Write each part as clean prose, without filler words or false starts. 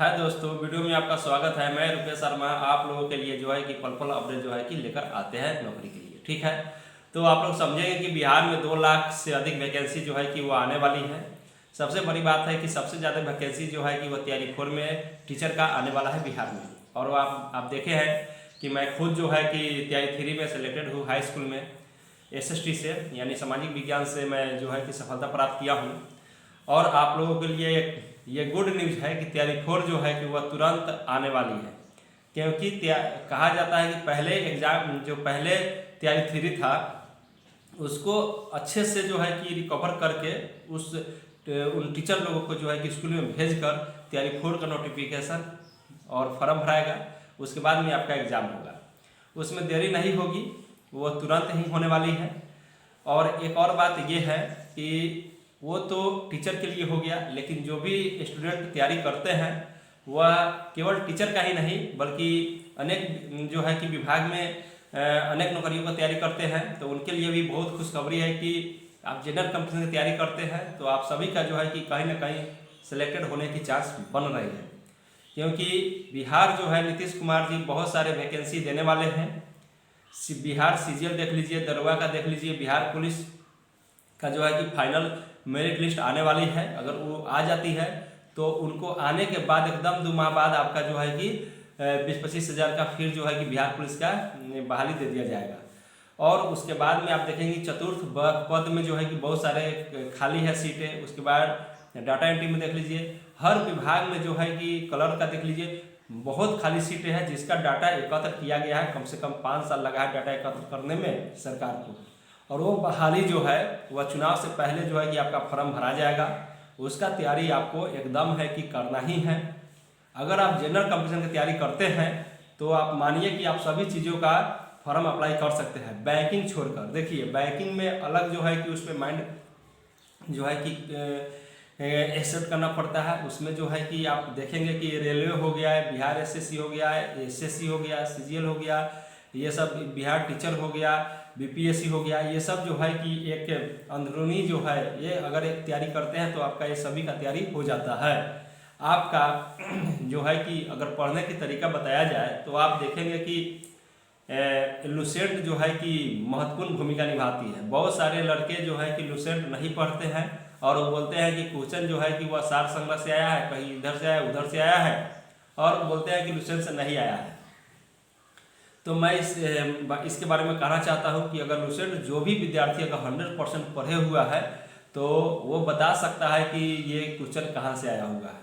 हाय दोस्तों, वीडियो में आपका स्वागत है। मैं रुपेश शर्मा आप लोगों के लिए जो है कि पल पल अपडेट जो है कि लेकर आते हैं नौकरी के लिए। ठीक है, तो आप लोग समझेंगे कि बिहार में 2 लाख से अधिक वैकेंसी जो है कि वो आने वाली है। सबसे बड़ी बात है कि सबसे ज़्यादा वैकेंसी जो है कि वो तैयारी 4 में टीचर का आने वाला है बिहार में। और वो आप देखे हैं कि मैं खुद जो है कि तैयारी 3 में सेलेक्टेड हूँ हाई स्कूल में SST से, यानी सामाजिक विज्ञान से मैं जो है कि सफलता प्राप्त किया हूँ। और आप लोगों के लिए ये गुड न्यूज़ है कि तैयारी 4 जो है कि वह तुरंत आने वाली है, क्योंकि कहा जाता है कि पहले एग्जाम जो पहले तैयारी 3 था उसको अच्छे से जो है कि रिकवर करके उन टीचर लोगों को जो है कि स्कूल में भेज कर तैयारी 4 का नोटिफिकेशन और फॉर्म भराएगा। उसके बाद में आपका एग्ज़ाम होगा, उसमें देरी नहीं होगी, वो तुरंत ही होने वाली है। और एक और बात ये है कि वो तो टीचर के लिए हो गया, लेकिन जो भी स्टूडेंट तैयारी करते हैं वह केवल टीचर का ही नहीं बल्कि अनेक जो है कि विभाग में अनेक नौकरियों की तैयारी करते हैं, तो उनके लिए भी बहुत खुशखबरी है कि आप जनरल कंपनी की तैयारी करते हैं तो आप सभी का जो है कि कहीं ना कहीं सिलेक्टेड होने की चांस बन रही है। क्योंकि बिहार जो है नीतीश कुमार जी बहुत सारे वैकेंसी देने वाले हैं। बिहार CGL देख लीजिए, दरोगा का देख लीजिए, बिहार पुलिस का जो है कि फाइनल मेरिट लिस्ट आने वाली है। अगर वो आ जाती है तो उनको आने के बाद एकदम 2 माह बाद आपका जो है कि 20-25 हज़ार का फिर जो है कि बिहार पुलिस का बहाली दे दिया जाएगा। और उसके बाद में आप देखेंगे चतुर्थ पद में जो है कि बहुत सारे खाली है सीटें। उसके बाद डाटा एंट्री में देख लीजिए, हर विभाग में जो है कि कलर का देख लीजिए बहुत खाली सीटें हैं जिसका डाटा एकत्र किया गया है। कम से कम 5 साल लगा है डाटा एकत्र करने में सरकार को। और वो बहाली जो है वह चुनाव से पहले जो है कि आपका फॉर्म भरा जाएगा। उसका तैयारी आपको एकदम है कि करना ही है। अगर आप जनरल कंपटीशन की तैयारी करते हैं तो आप मानिए कि आप सभी चीज़ों का फॉर्म अप्लाई कर सकते हैं, बैंकिंग छोड़कर। देखिए बैंकिंग में अलग जो है कि उस पर माइंड जो है कि एक्सेप्ट करना पड़ता है। उसमें जो है कि आप देखेंगे कि रेलवे हो गया है, बिहार SSC हो गया है, SSC हो गया, CGL हो गया, ये सब बिहार टीचर हो गया, BPSC हो गया, ये सब जो है कि एक अंदरूनी जो है ये अगर एक तैयारी करते हैं तो आपका ये सभी का तैयारी हो जाता है। आपका जो है कि अगर पढ़ने की तरीका बताया जाए तो आप देखेंगे कि लुसेंट जो है कि महत्वपूर्ण भूमिका निभाती है। बहुत सारे लड़के जो है कि लुसेंट नहीं पढ़ते हैं और वो बोलते हैं कि क्वेश्चन जो है कि वह सार संग्रह से आया है, कहीं इधर से आया उधर से आया है, और बोलते हैं कि लुसेंट से नहीं आया है। तो मैं इसके बारे में कहना चाहता हूं कि अगर लुसेंट जो भी विद्यार्थी अगर 100% पढ़े हुआ है तो वो बता सकता है कि ये क्वेश्चन कहाँ से आया हुआ है।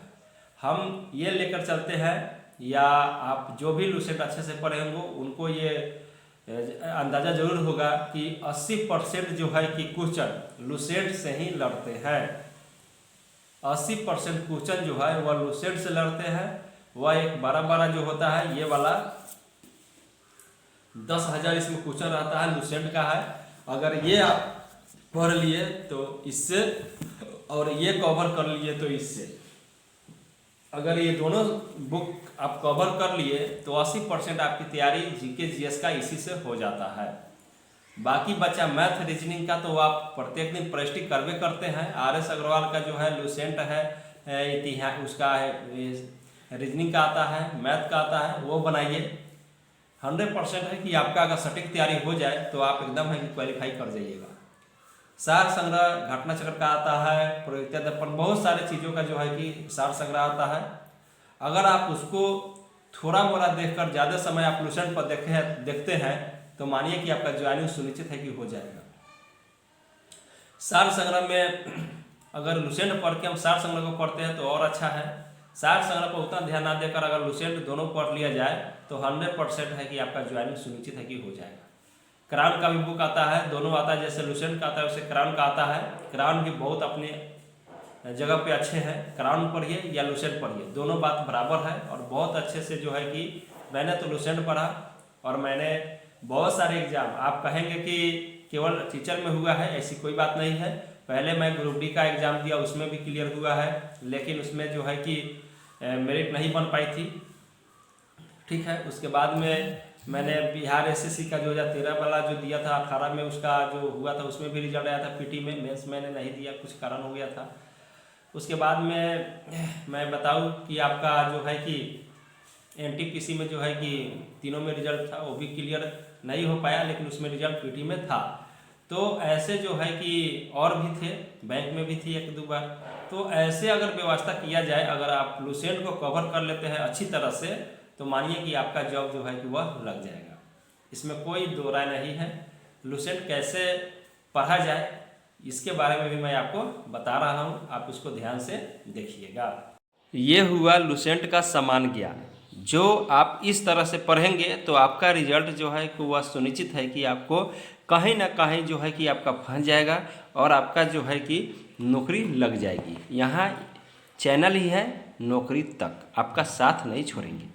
हम ये लेकर चलते हैं, या आप जो भी लुसेंट अच्छे से पढ़े होंगे उनको ये अंदाज़ा जरूर होगा कि 80% जो है कि क्वेश्चन लुसेंट से ही लड़ते हैं। 80% क्वेश्चन जो है वह लुसेंट से लड़ते हैं। वह एक 12-12 जो होता है ये वाला 10,000 इसमें क्वेश्चन रहता है, लुसेंट का है। अगर ये आप पढ़ लिए तो इससे, और ये कवर कर लिए तो इससे, अगर ये दोनों बुक आप कवर कर लिए तो 80% आपकी तैयारी GK GS का इसी से हो जाता है। बाकी बचा मैथ रीजनिंग का तो आप प्रत्येक दिन प्रैक्टिस करवे करते हैं। RS अग्रवाल का जो है लुसेंट है, इतिहास उसका है, रीजनिंग का आता है, मैथ का आता है, वो बनाइए। 100% है कि आपका अगर सटीक तैयारी हो जाए तो आप एकदम है कि क्वालिफाई कर जाइएगा। सार संग्रह, घटना चक्र का आता है, प्रयोगिता दर्पण, बहुत सारे चीज़ों का जो है कि सार संग्रह आता है। अगर आप उसको थोड़ा मोड़ा देखकर ज़्यादा समय आप लुसेंट पर देखते हैं तो मानिए कि आपका ज्वाइनिंग सुनिश्चित है कि हो जाएगा। सार संग्रह में अगर लुसेंट पढ़ के हम सार संग्रह को पढ़ते हैं तो और अच्छा है। सार संग्रह पर उतना ध्यान ना देकर अगर लुसेंट दोनों पढ़ लिया जाए तो 100% है कि आपका ज्वाइनिंग सुनिश्चित है कि हो जाएगा। क्राउन का भी बुक आता है, दोनों आता है, जैसे लुसेंट का आता है वैसे क्राउन का आता है। क्राउन भी बहुत अपने जगह पे अच्छे हैं, क्राउन पढ़िए या लुसेंट पढ़िए, दोनों बात बराबर है। और बहुत अच्छे से जो है कि मैंने तो लुसेंट पढ़ा और मैंने बहुत सारे एग्जाम, आप कहेंगे कि केवल टीचर में हुआ है, ऐसी कोई बात नहीं है। पहले मैं ग्रुप D का एग्ज़ाम दिया, उसमें भी क्लियर हुआ है, लेकिन उसमें जो है कि मेरिट नहीं बन पाई थी। ठीक है, उसके बाद में मैंने बिहार SSC का 2013 वाला जो दिया था 18 में, उसका जो हुआ था उसमें भी रिजल्ट आया था। PT में, मेंस मैंने नहीं दिया, कुछ कारण हो गया था। उसके बाद में मैं बताऊं कि आपका जो है कि एनटीपीसी में जो है कि तीनों में रिजल्ट था, वो भी क्लियर नहीं हो पाया, लेकिन उसमें रिजल्ट पीटी में था। तो ऐसे जो है कि और भी थे, बैंक में भी थी एक दो बार। तो ऐसे अगर व्यवस्था किया जाए, अगर आप लुसेंट को कवर कर लेते हैं अच्छी तरह से, तो मानिए कि आपका जॉब जो है कि वह लग जाएगा। इसमें कोई दो राय नहीं है। लुसेंट कैसे पढ़ा जाए इसके बारे में भी मैं आपको बता रहा हूँ, आप इसको ध्यान से देखिएगा। ये हुआ लुसेंट का सामान्य ज्ञान। जो आप इस तरह से पढ़ेंगे तो आपका रिजल्ट जो है कि वह सुनिश्चित है कि आपको कहीं ना कहीं जो है कि आपका फंस जाएगा और आपका जो है कि नौकरी लग जाएगी। यहाँ चैनल ही है नौकरी तक, आपका साथ नहीं छोड़ेंगे।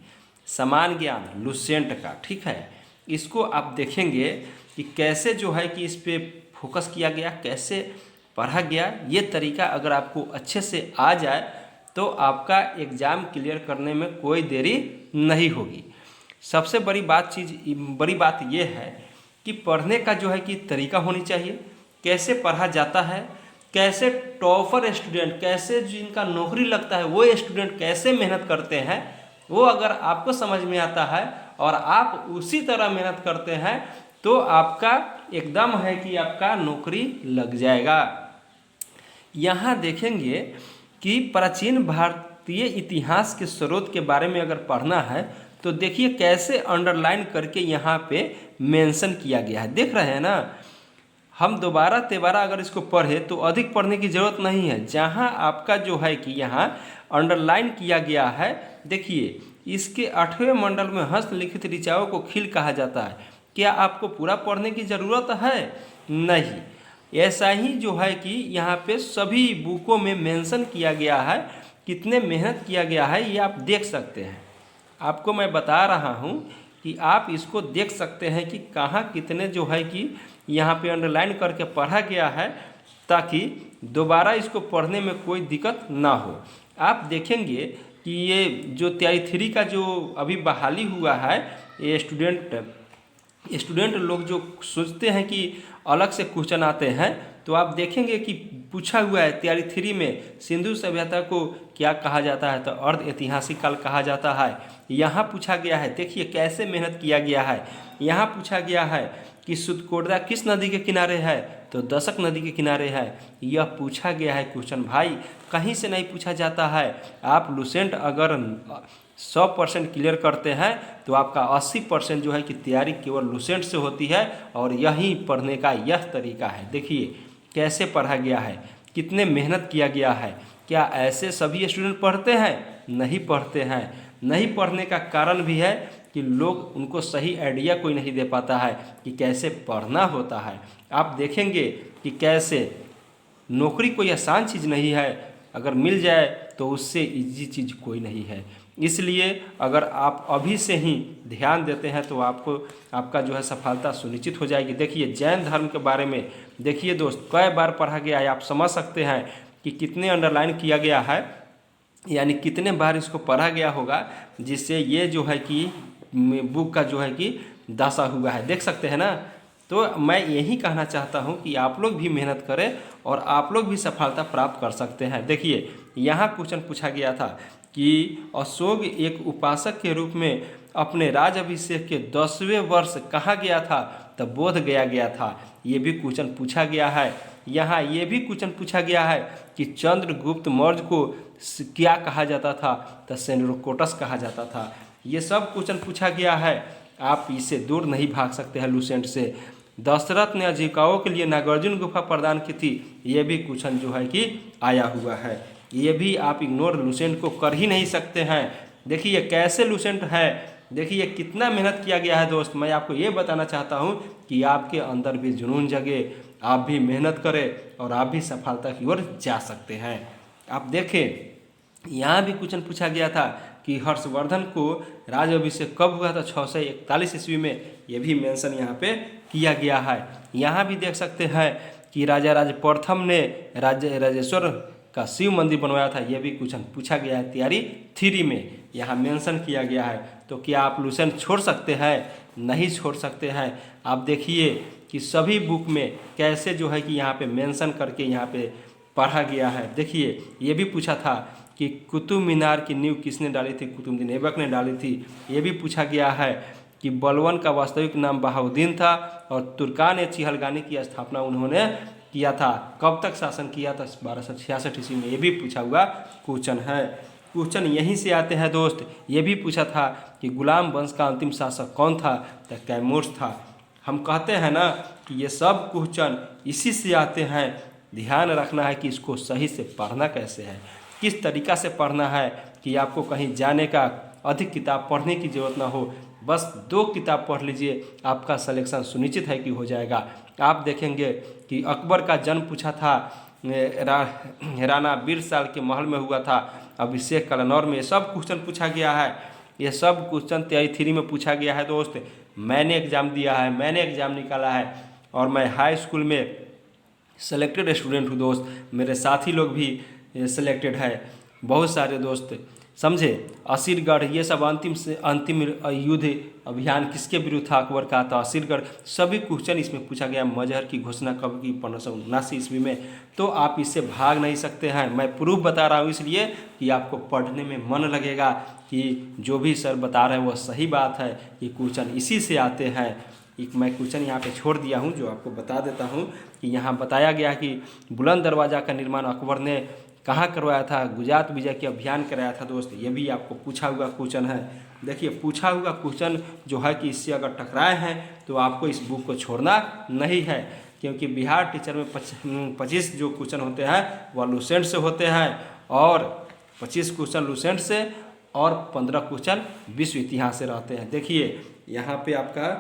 समान ज्ञान लुसेंट का, ठीक है। इसको आप देखेंगे कि कैसे जो है कि इस पे फोकस किया गया, कैसे पढ़ा गया। ये तरीका अगर आपको अच्छे से आ जाए तो आपका एग्ज़ाम क्लियर करने में कोई देरी नहीं होगी। सबसे बड़ी बात ये है कि पढ़ने का जो है कि तरीका होनी चाहिए, कैसे पढ़ा जाता है, कैसे टॉपर स्टूडेंट, कैसे जिनका नौकरी लगता है वो स्टूडेंट कैसे मेहनत करते हैं, वो अगर आपको समझ में आता है और आप उसी तरह मेहनत करते हैं तो आपका एकदम है कि आपका नौकरी लग जाएगा। यहाँ देखेंगे कि प्राचीन भारतीय इतिहास के स्रोत के बारे में अगर पढ़ना है तो देखिए कैसे अंडरलाइन करके यहाँ पे मेंशन किया गया है। देख रहे हैं ना, हम दोबारा तिबारा अगर इसको पढ़े तो अधिक पढ़ने की ज़रूरत नहीं है। जहाँ आपका जो है कि यहाँ अंडरलाइन किया गया है, देखिए इसके 8वें मंडल में हस्तलिखित ऋचाओं को खिल कहा जाता है। क्या आपको पूरा पढ़ने की ज़रूरत है? नहीं। ऐसा ही जो है कि यहाँ पे सभी बुकों में मेंशन किया गया है, कितने मेहनत किया गया है ये आप देख सकते हैं। आपको मैं बता रहा हूँ कि आप इसको देख सकते हैं कि कहाँ कितने जो है कि यहाँ पे अंडरलाइन करके पढ़ा गया है, ताकि दोबारा इसको पढ़ने में कोई दिक्कत ना हो। आप देखेंगे कि ये जो तैयारी 3 का जो अभी बहाली हुआ है, ये स्टूडेंट लोग जो सोचते हैं कि अलग से क्वेश्चन आते हैं, तो आप देखेंगे कि पूछा हुआ है तैयारी 3 में सिंधु सभ्यता को क्या कहा जाता है, तो अर्ध ऐतिहासिक काल कहा जाता है। यहाँ पूछा गया है, देखिए कैसे मेहनत किया गया है। यहाँ पूछा गया है कि सुतकोटदा किस नदी के किनारे है, तो दशक नदी के किनारे है। यह पूछा गया है क्वेश्चन, भाई कहीं से नहीं पूछा जाता है। आप लुसेंट अगर 100% क्लियर करते हैं तो आपका 80% जो है कि तैयारी केवल लुसेंट से होती है, और यही पढ़ने का यह तरीका है। देखिए कैसे पढ़ा गया है, कितने मेहनत किया गया है। क्या ऐसे सभी स्टूडेंट पढ़ते हैं? नहीं पढ़ते हैं। नहीं पढ़ने का कारण भी है कि लोग उनको सही आइडिया कोई नहीं दे पाता है कि कैसे पढ़ना होता है। आप देखेंगे कि कैसे नौकरी कोई आसान चीज़ नहीं है, अगर मिल जाए तो उससे इजी चीज़ कोई नहीं है। इसलिए अगर आप अभी से ही ध्यान देते हैं तो आपका जो है सफलता सुनिश्चित हो जाएगी। देखिए जैन धर्म के बारे में देखिए दोस्त, कई बार पढ़ा गया है। आप समझ सकते हैं कि कितने अंडरलाइन किया गया है, यानी कितने बार इसको पढ़ा गया होगा, जिससे ये जो है कि बुक का जो है कि दशा हुआ है। देख सकते हैं ना। तो मैं यही कहना चाहता हूँ कि आप लोग भी मेहनत करें और आप लोग भी सफलता प्राप्त कर सकते हैं। देखिए यहाँ क्वेश्चन पूछा गया था कि अशोक एक उपासक के रूप में अपने राज अभिषेक के 10वें वर्ष कहाँ गया था, तब बोध गया था। ये भी क्वेश्चन पूछा गया है। यहाँ ये भी क्वेश्चन पूछा गया है कि चंद्रगुप्त मौर्य को क्या कहा जाता था, तो सेंड्रोकोटस कहा जाता था। ये सब क्वेश्चन पूछा गया है। आप इससे दूर नहीं भाग सकते हैं लुसेंट से। दशरथ ने आजीविकाओं के लिए नागार्जुन गुफा प्रदान की थी, ये भी क्वेश्चन जो है कि आया हुआ है। ये भी आप इग्नोर लुसेंट को कर ही नहीं सकते हैं। देखिए कैसे लुसेंट है, देखिए कितना मेहनत किया गया है दोस्त। मैं आपको ये बताना चाहता हूँ कि आपके अंदर भी जुनून जगे, आप भी मेहनत करें और आप भी सफलता की ओर जा सकते हैं। आप देखें यहाँ भी क्वेश्चन पूछा गया था कि हर्षवर्धन को राज अभिषेक कब हुआ था, 641 ईस्वी में। ये भी मेंशन यहाँ पे किया गया है। यहाँ भी देख सकते हैं कि राजा राज प्रथम ने राजेश्वर का शिव मंदिर बनवाया था। यह भी क्वेश्चन पूछा गया है तैयारी 3 में, यहाँ मेंशन किया गया है। तो क्या आप लुसेंट छोड़ सकते हैं? नहीं छोड़ सकते हैं। आप देखिए कि सभी बुक में कैसे जो है कि यहाँ पे मेंशन करके यहाँ पे पढ़ा गया है। देखिए ये भी पूछा था कि कुतुब मीनार की नींव किसने डाली थी, कुतुबुद्दीन ऐबक ने डाली थी। ये भी पूछा गया है कि बलवन का वास्तविक नाम बहाउद्दीन था और तुर्कान ए चिहलगानी की स्थापना उन्होंने किया था। कब तक शासन किया था, 1266 ईस्वी में। ये भी पूछा हुआ क्वेश्चन है। क्वेश्चन यहीं से आते हैं दोस्त। ये भी पूछा था कि गुलाम वंश का अंतिम शासक कौन था, तो कैमूर था। हम कहते हैं ना कि ये सब क्वेश्चन इसी से आते हैं। ध्यान रखना है कि इसको सही से पढ़ना कैसे है, किस तरीक़ा से पढ़ना है कि आपको कहीं जाने का अधिक किताब पढ़ने की ज़रूरत ना हो। बस 2 किताब पढ़ लीजिए, आपका सिलेक्शन सुनिश्चित है कि हो जाएगा। आप देखेंगे कि अकबर का जन्म पूछा था राणा बीरसाल के महल में हुआ था, अभिषेक कलनौर में। ये सब क्वेश्चन पूछा गया है। ये सब क्वेश्चन तैयारी 3 में पूछा गया है दोस्त। मैंने एग्ज़ाम दिया है, मैंने एग्ज़ाम निकाला है और मैं हाई स्कूल में सेलेक्टेड स्टूडेंट हूँ दोस्त। मेरे साथी लोग भी सिलेक्टेड है, बहुत सारे दोस्त, समझे। असीरगढ़, ये सब अंतिम युद्ध अभियान किसके विरुद्ध था, अकबर का था। असीरगढ़, सभी क्वेश्चन इसमें पूछा गया। मजहर की घोषणा कब की, 1579 ईस्वी में। तो आप इससे भाग नहीं सकते हैं। मैं प्रूफ बता रहा हूँ इसलिए कि आपको पढ़ने में मन लगेगा कि जो भी सर बता रहे हैं वो सही बात है। ये क्वेश्चन इसी से आते हैं। एक मैं क्वेश्चन यहाँ पे छोड़ दिया हूँ जो आपको बता देता हूँ कि यहाँ बताया गया कि बुलंद दरवाज़ा का निर्माण अकबर ने कहाँ करवाया था, गुजरात विजय के अभियान कराया था दोस्त। ये भी आपको पूछा हुआ क्वेश्चन है। देखिए पूछा हुआ क्वेश्चन जो है कि इससे अगर टकराए हैं तो आपको इस बुक को छोड़ना नहीं है, क्योंकि बिहार टीचर में 25 जो क्वेश्चन होते हैं वह लूसेंट से होते हैं और 25 क्वेश्चन लूसेंट से और 15 क्वेश्चन विश्व इतिहास से रहते हैं। देखिए यहाँ पे आपका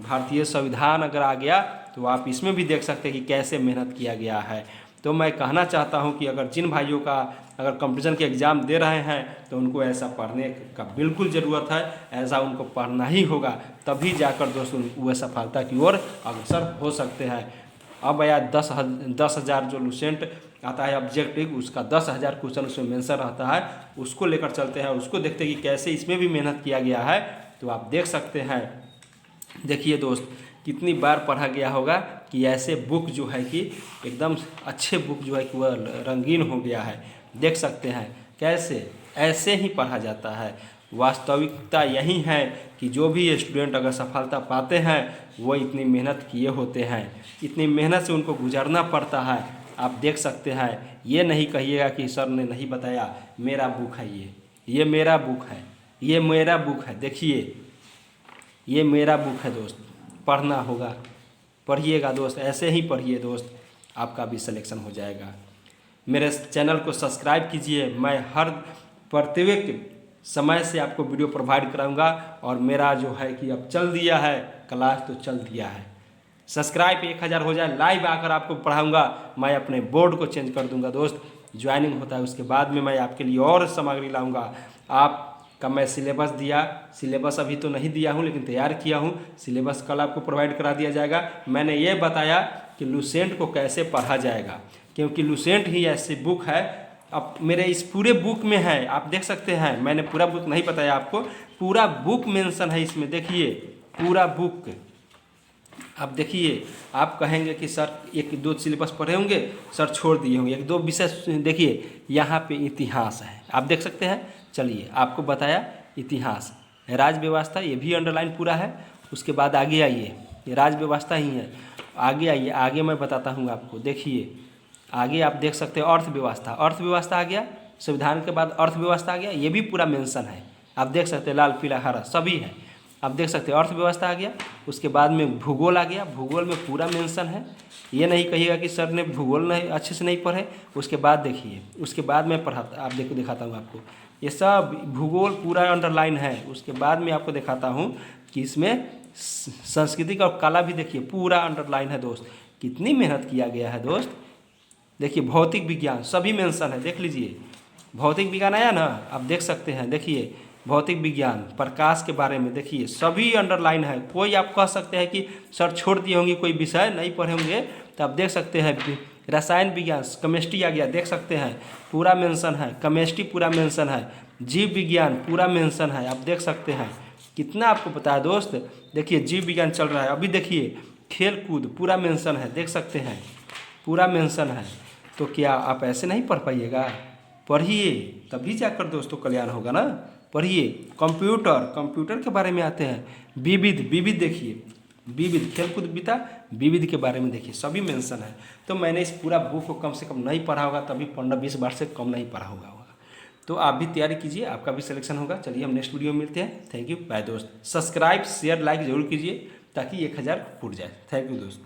भारतीय संविधान अगर आ गया तो आप इसमें भी देख सकते हैं कि कैसे मेहनत किया गया है। तो मैं कहना चाहता हूं कि अगर जिन भाइयों का अगर कंपटीशन के एग्ज़ाम दे रहे हैं तो उनको ऐसा पढ़ने का बिल्कुल ज़रूरत है। ऐसा उनको पढ़ना ही होगा, तभी जाकर दोस्तों वो सफलता की ओर अग्रसर हो सकते हैं। अब आया 10,000 जो लूसेंट आता है ऑब्जेक्टिव, उसका 10,000 क्वेश्चन उसमें मेंशन रहता है। उसको लेकर चलते हैं, उसको देखते हैं कि कैसे इसमें भी मेहनत किया गया है। तो आप देख सकते हैं। देखिए दोस्त कितनी बार पढ़ा गया होगा कि ऐसे बुक जो है कि एकदम अच्छे बुक जो है कि वह रंगीन हो गया है। देख सकते हैं कैसे ऐसे ही पढ़ा जाता है। वास्तविकता यही है कि जो भी स्टूडेंट अगर सफलता पाते हैं वो इतनी मेहनत किए होते हैं, इतनी मेहनत से उनको गुजरना पड़ता है। आप देख सकते हैं। ये नहीं कहिएगा कि सर ने नहीं बताया, मेरा बुक है ये मेरा बुक है, ये मेरा बुक है। देखिए ये मेरा बुक है दोस्त, पढ़ना होगा, पढ़िएगा दोस्त, ऐसे ही पढ़िए दोस्त, आपका भी सिलेक्शन हो जाएगा। मेरे चैनल को सब्सक्राइब कीजिए। मैं हर प्रत्येक समय से आपको वीडियो प्रोवाइड कराऊंगा और मेरा जो है कि अब चल दिया है क्लास, तो चल दिया है। सब्सक्राइब 1000 हो जाए, लाइव आकर आपको पढ़ाऊंगा। मैं अपने बोर्ड को चेंज कर दूंगा दोस्त। ज्वाइनिंग होता है उसके बाद में मैं आपके लिए और सामग्री लाऊंगा। आपका मैं सिलेबस दिया, सिलेबस अभी तो नहीं दिया हूँ लेकिन तैयार किया हूँ। सिलेबस कल आपको प्रोवाइड करा दिया जाएगा। मैंने ये बताया कि लूसेंट को कैसे पढ़ा जाएगा, क्योंकि लूसेंट ही ऐसी बुक है। अब मेरे इस पूरे बुक में है, आप देख सकते हैं। मैंने पूरा बुक नहीं बताया आपको, पूरा बुक मेंशन है इसमें। देखिए पूरा बुक आप देखिए। आप कहेंगे कि सर 1-2 सिलेबस पढ़े होंगे, सर छोड़ दिए होंगे, 1-2 विषय। देखिए यहाँ पे इतिहास है, आप देख सकते हैं। चलिए आपको बताया इतिहास, राज व्यवस्था, ये भी अंडरलाइन पूरा है। उसके बाद आगे आइए, ये राज व्यवस्था ही है। आगे आइए, आगे मैं बताता हूँ आपको। देखिए आगे आप देख सकते हैं अर्थव्यवस्था, अर्थव्यवस्था आ गया। संविधान के बाद अर्थव्यवस्था आ गया, ये भी पूरा मेंशन है। आप देख सकते हैं लाल पीला हरा सभी है। आप देख सकते हैं अर्थव्यवस्था आ गया। उसके बाद में भूगोल आ गया, भूगोल में पूरा मेंशन है। ये नहीं कहिएगा कि सर ने भूगोल नहीं अच्छे से नहीं पढ़े। उसके बाद देखिए, उसके बाद मैं पढ़ाता, आप देखो दिखाता हूँ आपको। ये सब भूगोल पूरा अंडरलाइन है। उसके बाद में आपको दिखाता हूँ कि इसमें सांस्कृतिक और कला भी देखिए पूरा अंडरलाइन है दोस्त। कितनी मेहनत किया गया है दोस्त। देखिए भौतिक विज्ञान सभी मेंशन है, देख लीजिए। भौतिक विज्ञान आया ना, आप देख सकते हैं। देखिए भौतिक विज्ञान, प्रकाश के बारे में देखिए सभी अंडरलाइन है। कोई आप कह सकते हैं कि सर छोड़ दिए होंगे, कोई विषय नहीं पढ़े होंगे, तो आप देख सकते हैं। रसायन विज्ञान, केमिस्ट्री आ गया, देख सकते हैं पूरा मेंशन है। केमिस्ट्री पूरा मेंशन है। जीव विज्ञान पूरा मेंशन है, आप देख सकते हैं। कितना आपको पता है दोस्त। देखिए जीव विज्ञान चल रहा है अभी। देखिए खेल कूद पूरा मेंशन है, देख सकते हैं पूरा मेंशन है। तो क्या आप ऐसे नहीं पढ़ पाइएगा? पढ़िए, तभी जाकर दोस्तों कल्याण होगा ना। पढ़िए। कंप्यूटर के बारे में आते हैं। विविध देखिए, विविध खेलकूद विता, विविध के बारे में देखिए, सभी मेंशन है। तो मैंने इस पूरा बुक को कम से कम नहीं पढ़ा होगा, तभी 15-20 बार से कम नहीं पढ़ा होगा। तो आप भी तैयारी कीजिए, आपका भी सिलेक्शन होगा। चलिए हम नेक्स्ट वीडियो में मिलते हैं। थैंक यू, बाय दोस्त। सब्सक्राइब शेयर लाइक जरूर कीजिए ताकि 1000 फूट जाए। थैंक यू दोस्त।